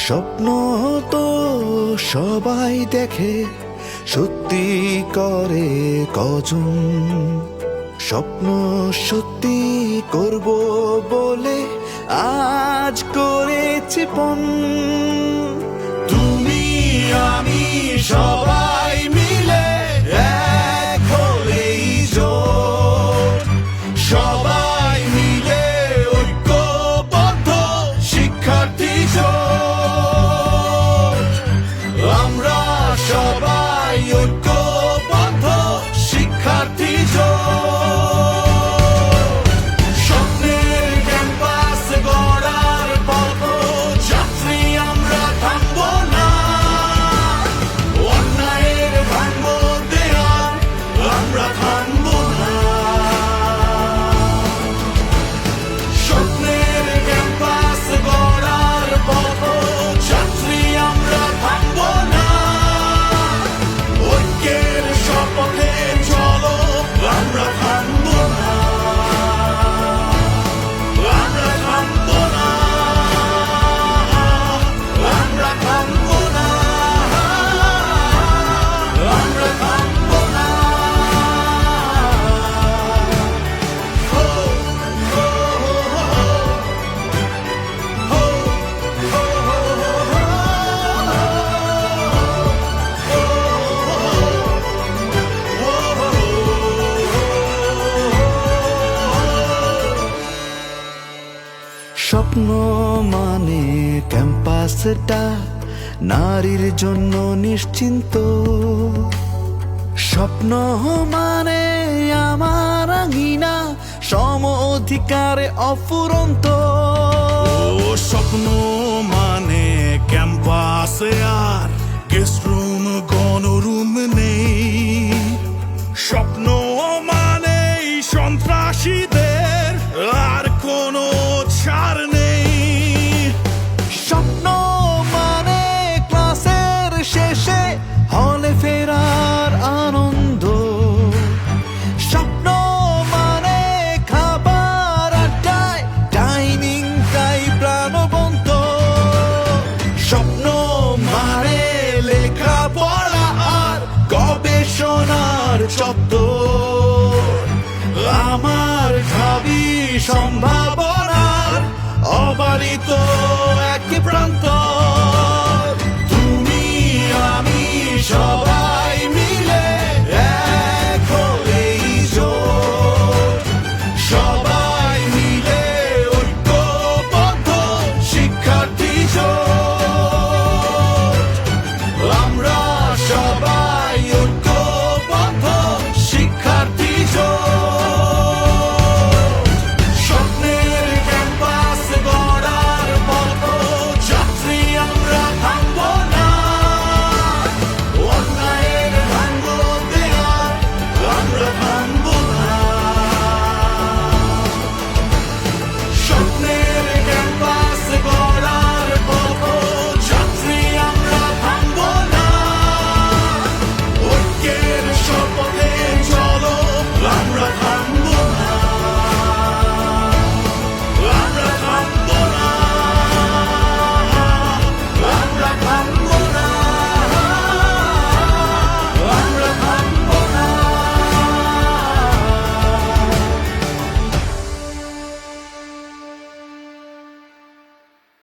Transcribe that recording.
স্বপ্ন তো সবাই দেখে, সত্যি করে কজন? স্বপ্ন সত্যি করব বলে আজ করেছি পণ। তুমি আমি সবাই মিলে এক হলেই জোট, সবাই মিলে ঐক্যবদ্ধ শিক্ষার্থী জোট। আমরা সবাই ঐক্যবদ্ধ শিক্ষার্থী জোট। স্বপ্নের ক্যাম্পাস গড়ার পথযাত্রী আমরা থামবো না, অন্যায়ের ভাঙবো দেয়াল আমরা থামবো না। স্বপ্নের ক্যাম্পাস গড়ার পথযাত্রী আমরা থামবো না, ঐক্যের শপথে চলো আমরা থামবো না, আমরা থামবো না, আমরা থামবো না, আমরা থামবো না। হো, হো, হো, হো, স্বপ্ন মানে ক্যাম্পাসটা নারীর জন্য নিশ্চিন্ত। স্বপ্ন মানে আমার আঙিনা সম অধিকারে অফুরন্ত। স্বপ্ন মানে ক্যাম্পাসে আর গেস্ট রুম গণরুম নেই। স্বপ্ন মানে সন্ত্রাসীদের আর কোনো ছাড় নেই। স্বপ্ন মানে ক্লাসের শেষে হলে ফেরার আনন্দ। স্বপ্ন মানে খাবার আড্ডায় ডাইনিং টাই প্রাণবন্ত। স্বপ্ন মানে লেখাপড়া আর গবেষণার চত্বর। আমার ভাবি সম্ভাবনার অবারিত এক প্রান্ত।